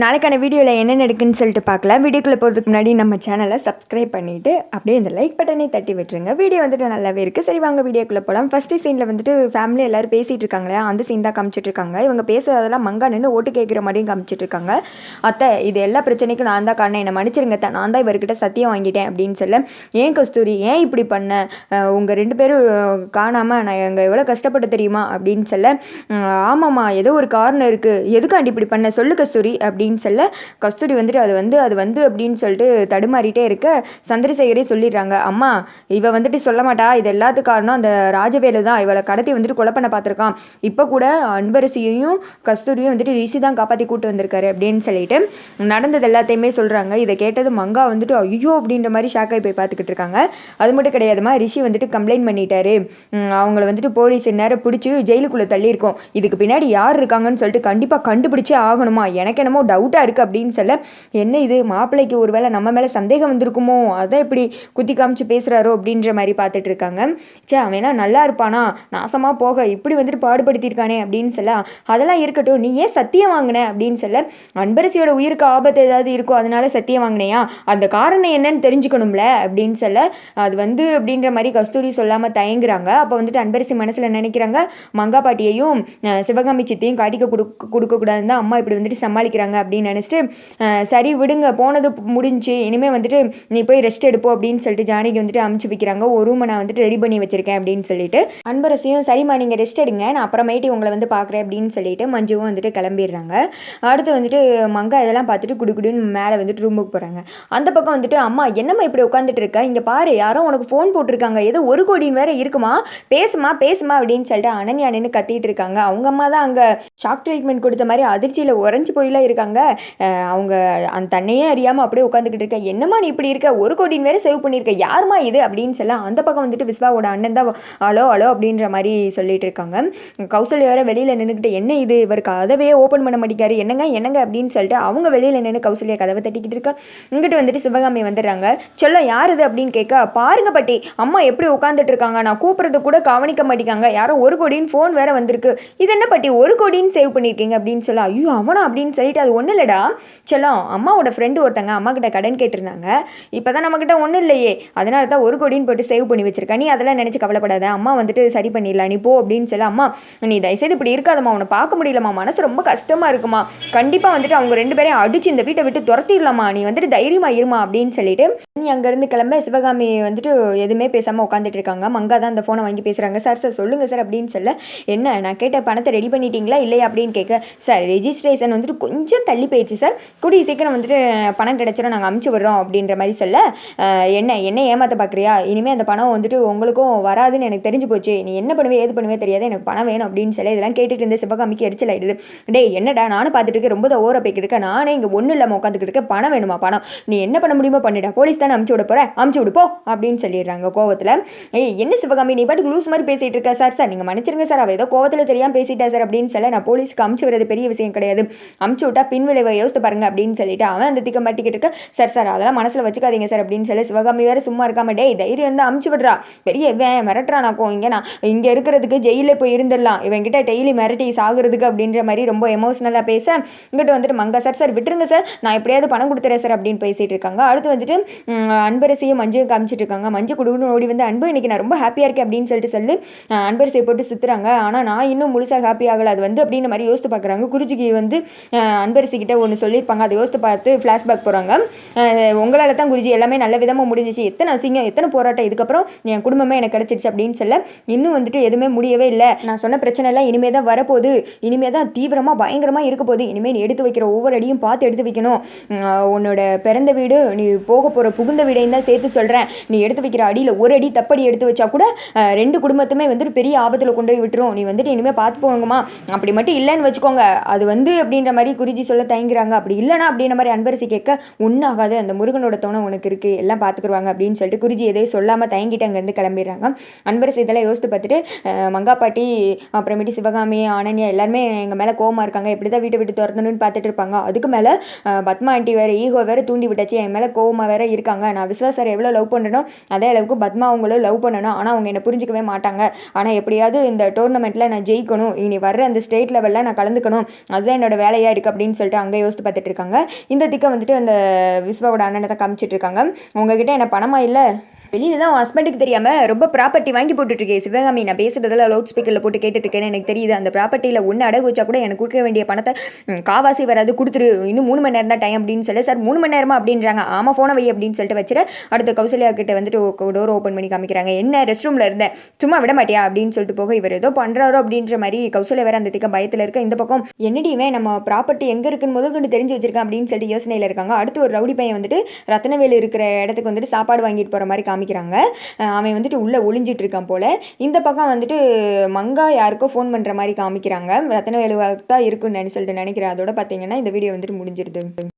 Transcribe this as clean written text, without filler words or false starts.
நாளைக்கான வீடியோவில் என்ன நடக்குன்னு சொல்லிட்டு பார்க்கலாம். வீடியோக்குள்ளே போகிறதுக்கு முன்னாடி நம்ம சேனலை சப்ஸ்கிரைப் பண்ணிவிட்டு அப்படியே இந்த லைக் பட்டனை தட்டி விட்டுருங்க. வீடியோ வந்துட்டு நல்லாவே இருக்குது. சரி வாங்க வீடியோக்குள்ளே போகலாம். ஃபஸ்ட்டு சீனில் வந்துட்டு ஃபேமிலி எல்லோரும் பேசிகிட்டு இருக்காங்களே, அந்த சீன் தான் காமிச்சிட்ருக்காங்க. இவங்க பேசுகிறதெல்லாம் மங்கா நின்று ஓட்டு கேட்குற மாதிரியும் காமிச்சிட்ருக்காங்க. அத்தை, இது எல்லா பிரச்சனைக்கும் நான் தான் காரணம், என்னை மன்னிச்சிருங்க அத்தை, நான் தான் இவர்கிட்ட சத்தியம் வாங்கிட்டேன் அப்படின்னு சொல்ல, ஏன் கஸ்தூரி ஏன் இப்படி பண்ண, உங்கள் 2 பேரும் காணாமல் நான் எங்கள் எவ்வளோ கஷ்டப்பட்டு தெரியுமா அப்படின்னு சொல்ல, ஆமாம்மா ஏதோ ஒரு காரணம் இருக்குது, எதுக்காண்டி இப்படி பண்ண சொல்லு கஸ்தூரி அப்படின்னு சொல்ல, கஸ்தூரி வந்துட்டு அது வந்து அப்படின்னு சொல்லிட்டு தடுமாறிட்டே இருக்க, சந்திரசேகரே சொல்லிடுறாங்க, அம்மா இவ வந்துட்டு சொல்ல மாட்டா, இது எல்லாத்துக்கும் காரணம் அந்த ராஜவேலு தான், இவளை கடத்தி வந்துட்டு கொலை பண்ண பார்த்துருக்கான், இப்போ கூட அன்பரசியையும் கஸ்தூரியும் வந்துட்டு ரிஷி தான் காப்பாற்றி கூட்டு வந்திருக்காரு அப்படின்னு சொல்லிட்டு நடந்தது எல்லாத்தையுமே சொல்கிறாங்க. இதை கேட்டது மங்கா வந்துட்டு ஐயோ அப்படின்ற மாதிரி ஷாக்காகி போய் பார்த்துக்கிட்டு இருக்காங்க. அது மட்டும் கிடையாதுமா, ரிஷி வந்துட்டு கம்ப்ளைண்ட் பண்ணிட்டாரு, அவங்கள வந்துட்டு போலீஸ் நேரம் பிடிச்சி ஜெயிலுக்குள்ளே தள்ளியிருக்கோம், இதுக்கு பின்னாடி யார் இருக்காங்கன்னு சொல்லிட்டு கண்டிப்பாக கண்டுபிடிச்சே ஆகணுமா, எனக்கு என்னமோ டவுட்டாக இருக்குது அப்படின்னு சொல்ல, என்ன இது மாப்பிள்ளைக்கு ஒரு வேளை நம்ம மேலே சந்தேகம் வந்திருக்குமோ, அதை இப்படி குத்தி காமிச்சு பேசுகிறாரோ அப்படின்ற மாதிரி பார்த்துட்டு இருக்காங்க. சே அவனா நல்லா இருப்பானா, நாசமாக போக இப்படி வந்துட்டு பாடுபடுத்தியிருக்கானே அப்படின்னு சொல்ல, அதெல்லாம் இருக்கட்டும், நீ ஏன் சத்தியம் வாங்கின அப்படின்னு சொல்ல, அன்பரசியோட உயிருக்கு ஆபத்து ஏதாவது இருக்கோ அதனால சத்தியம் வாங்கினையா, அந்த காரணம் என்னன்னு தெரிஞ்சுக்கணும்ல அப்படின்னு சொல்ல, அது வந்து அப்படின்ற மாதிரி கஸ்தூரி சொல்லாமல் தயங்குறாங்க. அப்போ வந்துட்டு அன்பரசி மனசில் நினைக்கிறாங்க, மங்கா பாட்டியையும் சிவகாமி சித்தையும் காட்டிக்க கொடுக்கக்கூடாதுன்னு தான் அம்மா இப்படி வந்துட்டு சமாளிக்கிறாங்க அப்படின்னு நினச்சிட்டு, சரி விடுங்க போனது முடிஞ்சு, இனிமேல் வந்துட்டு நீ போய் ரெஸ்ட் எடுப்போம் அப்படின்னு சொல்லிட்டு ஜானகி வந்துட்டு அமுச்சு வைக்கிறாங்க. ஒரு ரூமை நான் வந்துட்டு ரெடி பண்ணி வச்சிருக்கேன் அப்படின்னு சொல்லிட்டு, அன்பரசியும் சரிம்மா நீங்கள் ரெஸ்ட் எடுங்க, நான் அப்புறமேட்டு உங்களை வந்து பார்க்குறேன் அப்படின்னு சொல்லிட்டு மஞ்சுவும் வந்துட்டு கிளம்பிடுறாங்க. அடுத்து வந்துட்டு மங்கா இதெல்லாம் பார்த்துட்டு குடுன்னு மேலே வந்துட்டு ரூமுக்கு போகிறாங்க. அந்த பக்கம் வந்துட்டு, அம்மா என்னம்மா இப்படி உட்காந்துட்டு இருக்க, இங்கே பாரு யாரோ உனக்கு ஃபோன் போட்டிருக்காங்க, ஏதோ 1 கோடின்னு வேற இருக்குமா, பேசுமா அப்படின்னு சொல்லிட்டு அனன்யா நின்று கத்திட்டு இருக்காங்க. அவங்க அம்மா தான் அங்கே ஷாக் ட்ரீட்மெண்ட் கொடுத்த மாதிரி அதிர்ச்சியில் உறைஞ்சி போயிலாம் இருக்காங்க. அவங்க அந்த தன்னையே அறியாமல் அப்படியே உட்காந்துக்கிட்டு இருக்க, என்னம்மா நீ இப்படி இருக்க, 1 கோடின்னு வேற சேவ் பண்ணியிருக்க, யாருமா இது அப்படின்னு சொல்ல, அந்த பக்கம் வந்துட்டு விஸ்வாவோட அண்ணன் தான் அலோ அப்படின்ற மாதிரி சொல்லிட்டு இருக்காங்க. கௌசல்யா வேற வெளியில் நின்றுக்கிட்டு, என்ன இது இவருக்கு கதவே ஓப்பன் பண்ண மாட்டேங்காரு, என்னங்க அப்படின்னு சொல்லிட்டு அவங்க வெளியில் நின்று கௌசல்யா கதவை தட்டிக்கிட்டு இருக்கா. இங்கிட்டு வந்துட்டு சிவகாமி வந்துடுறாங்க. சொல்ல யார் இது அப்படின்னு கேட்க, பாருங்க பட்டி அம்மா எப்படி உட்காந்துட்டு இருக்காங்க, நான் கூப்பிட்றது கூட கவனிக்க மாட்டேங்காங்க, யாரோ 1 கோடின்னு ஃபோன் வேற வந்திருக்கு, இது என்ன பட்டி 1 கோடின்னு சேவ் பண்ணியிருக்கீங்க அப்படின்னு சொல்ல, ஐயோ அவனா அப்படின்னு சொல்லிட்டு, அது ஒன்றும் இல்லைடா செல்லம், அம்மாவோட ஃப்ரெண்டு ஒருத்தங்க அம்மா கிட்ட கடன் கேட்டிருந்தாங்க, இப்போ தான் நம்மக்கிட்ட ஒன்றும் இல்லையே, அதனால தான் 1 கோடின்னு போட்டு சேவ் பண்ணி வச்சிருக்கேன், நீ அதெல்லாம் நினச்சி கவலைப்படாத, அம்மா வந்துட்டு சரி பண்ணிடலாம், நீ போ அப்படின்னு சொல்ல, அம்மா நீ தயவுசெய்து இப்படி இருக்காதம்மா, அவனை பார்க்க முடியலம்மா, மனசு ரொம்ப கஷ்டமாக இருக்குமா, கண்டிப்பாக வந்துட்டு அவங்க 2 பேரையும் அடிச்சு இந்த வீட்டை விட்டு துரத்திடலாமா, நீ வந்துட்டு தைரியமா இருமா அப்படின்னு சொல்லிட்டு நீ அங்கேருந்து கிளம்ப. சிவகாமி வந்துட்டு எதுவுமே பேசாமல் உட்காந்துட்டு இருக்காங்க. மங்கா தான் அந்த ஃபோனை வாங்கி பேசுகிறாங்க. சார் சொல்லுங்கள் சார் அப்படின்னு சொல்ல, என்ன நான் கேட்ட பணத்தை ரெடி பண்ணிட்டீங்களா இல்லையா அப்படின்னு கேட்க, சார் ரெஜிஸ்ட்ரேஷன் வந்துட்டு கொஞ்சம் தள்ளி போயிடுச்சு சார், கூடிய சீக்கிரம் வந்துட்டு பணம் கிடைச்சிடும், நாங்கள் அமுச்சு விடுறோம் அப்படின்ற மாதிரி சொல்ல, என்ன ஏமாற்ற பார்க்குறியா, இனிமேல் அந்த பணம் வந்துட்டு உங்களுக்கும் வராதுன்னு எனக்கு தெரிஞ்சு போச்சு, நீ என்ன பண்ணுவே ஏது பண்ணுவே தெரியாது, எனக்கு பணம் வேணும் அப்படின்னு சொல்லி இதெல்லாம் கேட்டுட்டு இருந்த சிவகாமிக்கு எரிச்சல் ஆயிடுது. டேய் என்னடா நானும் பார்த்துட்டு இருக்கேன், ரொம்ப ஓர போய்கிட்டு இருக்கேன், நானே இங்கே ஒன்றும் இல்லாமல் உட்காந்துக்கிட்டு இருக்கேன், பணம் வேணுமா, பணம் நீ என்ன பண்ண முடியுமோ பண்ணிடா, போலீஸ் தானே அமுச்சு விட போகிறேன், அமுச்சு விடுப்போ அப்படின்னு சொல்லிடுறாங்க கோவத்தில். என்ன சிவகாமி நீ பாட்டுக்கு லூஸ் மாதிரி பேசிகிட்டு இருக்கா, சார் நீங்கள் மன்னிச்சிருங்க சார், அவள் ஏதோ கோவத்தில் தெரியாமல் பேசிட்டா சார் அப்படின்னு சொல்ல, நான் போலீஸ்க்கு அமுச்சு விடுறது பெரிய விஷயம் கிடையாது, அமுச்சு விட்டா பின்விளைவை யோசித்து பாருங்க அப்படின்னு சொல்லிட்டு அவன் அந்த திக்க மாட்டிக்கிட்டு இருக்க, சார் அதெல்லாம் மனசில் வச்சுக்காதீங்க சார் அப்படின்னு சொல்லி சிவகாமி வேறு சும்மா இருக்காம, டே தைரியம் இருந்தால் அமுச்சு விடுறா, பெரிய இவன் மிரட்டுறானாக்கும், நான் இங்கே இருக்கிறதுக்கு ஜெயிலில் போய் இருந்துடலாம், இவன்கிட்ட டெய்லி மிரட்டி சாகுறதுக்கு அப்படின்ற மாதிரி ரொம்ப எமோஷனலாக பேச, இங்கிட்ட வந்துட்டு மங்கா சார் விட்டுருங்க சார், நான் எப்படியாவது பணம் கொடுத்துறேன் சார் அப்படின்னு பேசிகிட்டு இருக்காங்க. அடுத்து வந்துட்டு அன்பரசியும் மஞ்சும் காமிச்சிட்டு இருக்காங்க. மஞ்சு குடுன்னு ஓடி வந்து, அன்பு இன்னைக்கு நான் ரொம்ப ஹாப்பியாக இருக்கேன் அப்படின்னு சொல்லிட்டு சொல்லி அன்பரசியை போட்டு சுற்றுறாங்க. ஆனால் நான் இன்னும் முழுசாக ஹாப்பி ஆகலை, அது வந்து அப்படின்ற மாதிரி யோசித்து பார்க்குறாங்க. குறிச்சிக்கு வந்து அன்பரசி கிட்ட ஒன்று சொல்லியிருப்பாங்க, அதை யோசித்து பார்த்து ஃப்ளாஷ்பேக் போகிறாங்க. உங்களால் தான் குருஜி எல்லாமே நல்ல விதமாக முடிஞ்சிச்சு, எத்தனை அசிங்கம் எத்தனை போராட்டம், இதுக்கப்புறம் என் குடும்பமே எனக்கு கிடச்சிருச்சு அப்படின்னு சொல்ல, இன்னும் வந்துட்டு எதுவுமே முடியவே இல்லை, நான் சொன்ன பிரச்சனை எல்லாம் இனிமே தான் வரப்போகுது, இனிமே தான் தீவிரமாக பயங்கரமாக இருக்க போகுது, இனிமேல் நீ எடுத்து வைக்கிற ஒவ்வொரு அடியும் பார்த்து எடுத்து வைக்கணும், உன்னோட பிறந்த வீடு நீ போக போகிற புகுந்த வீடையும் தான் சேர்த்து சொல்கிறேன், நீ எடுத்து வைக்கிற அடியில் ஒரு அடி தப்படி எடுத்து வச்சா கூட 2 குடும்பத்துமே வந்துட்டு பெரிய ஆபத்தில் கொண்டு போய் விட்டுரும், நீ வந்துட்டு இனிமேல் பார்த்து போங்கம்மா, அப்படி மட்டும் இல்லைன்னு வச்சுக்கோங்க, அது வந்து அப்படின்ற மாதிரி குறிச்சி சொல்ல தயங்குறாங்க. அப்படி இல்லைனா அப்படின்ற மாதிரி அன்பரசி கேட்க, உண்ணாகாது அந்த முருகனோட தோணை உனக்கு இருக்குது, எல்லாம் பார்த்துக்குருவாங்க அப்படின்னு சொல்லிட்டு குறிச்சி எதையும் சொல்லாமல் தயங்கிட்டு அங்கேருந்து கிளம்பிடுறாங்க. அன்பரசி இதெல்லாம் யோசித்து பார்த்துட்டு, மங்கா பாட்டி அப்புறமேட்டு சிவகாமி அனன்யா எல்லாருமே எங்கள் மேலே கோவமாக இருக்காங்க, எப்படி தான் வீட்டை விட்டு துரத்தணும்னு பார்த்துட்டு இருப்பாங்க. அதுக்கு மேலே பத்மா ஆண்டி வேறு ஈகோ வேறு தூண்டி விட்டாச்சு, என் மேலே கோவமாக வேறு இருக்காங்க, நான் விஸ்வாசரை எவ்வளோ லவ் பண்ணணும் அதே அளவுக்கு பத்மா அவங்களும் லவ் பண்ணணும், ஆனால் அவங்க என்னை புரிஞ்சிக்கவே மாட்டாங்க, ஆனால் எப்படியாவது இந்த டோர்னமெண்ட்டில் நான் ஜெயிக்கணும், இனி வர்ற அந்த ஸ்டேட் லெவலில் நான் கலந்துக்கணும், அதுதான் என்னோட வேலையாக இருக்குது அப்படின்னு சொல்லிட்டு சொல்லிட்டு அங்கே யோசித்து பார்த்துட்டு இருக்காங்க. இந்த திக்கை வந்துட்டு அந்த விஸ்வாவோட அண்ணனை தான் காமிச்சிட்டு இருக்காங்க. உங்ககிட்ட என்ன பணமா இல்லை, வெளியில தான் ஹஸ்பண்டுக்கு தெரியாமல் ரொம்ப ப்ராப்பர்ட்டி வாங்கி போட்டுட்ருக்கேன் சிவகாமி. நான் பேசுகிறதெல்லாம் லவுட் ஸ்பீக்கரில் போட்டு கேட்டுட்ருக்கேன்னு எனக்கு தெரியுது. அந்த ப்ராப்பர்ட்டியில் ஒன்று அடகு வச்சா கூட எனக்கு கொடுக்க வேண்டிய பணத்தை காவாசி வராது, கொடுத்துரு, இன்னும் 3 மணி நேரம் தான் டைம் அப்படின்னு சொல்லி. சார் 3 மணி நேரமா அப்படின்றாங்க. ஆமாம் ஃபோனை வை அப்படின்னு சொல்லிட்டு வச்சுட்டு அடுத்த கௌசல்யா கிட்ட வந்துட்டு டோர் ஓப்பன் பண்ணி காமிக்கிறாங்க. என்ன ரெஸ்ட் ரூமில் இருந்தேன், சும்மா விட மாட்டியா அப்படின்னு சொல்லிட்டு போக இவர் ஏதோ பண்ணுறாரோ அப்படின்ற மாதிரி கௌசல்யா வேறு அந்த திக்க பயத்தில் இருக்க. இந்த பக்கம் என்னடிவே நம்ம ப்ராப்பர்ட்டி எங்கே இருக்குன்னு முதல் கொண்டு தெரிஞ்சு வச்சிருக்கேன் அப்படின்னு சொல்லிட்டு யோசனையில் இருக்காங்க. அடுத்து ஒரு ரவுடி பையன் வந்துட்டு ரத்னவேலு இருக்கிற இடத்துக்கு வந்துட்டு சாப்பாடு வாங்கிட்டு போகிற மாதிரி காமிக்கிறாங்க. அவன் வந்துட்டு உள்ளே ஒளிஞ்சிட்டு இருக்கான் போல். இந்த பக்கம் வந்துட்டு மங்கா யாருக்கோ ஃபோன் பண்ணுற மாதிரி காமிக்கிறாங்க. ரத்னவேலுவாக தான் இருக்குன்னு சொல்லிட்டு நினைக்கிறேன். அதோட பார்த்தீங்கன்னா இந்த வீடியோ வந்துட்டு முடிஞ்சிருது.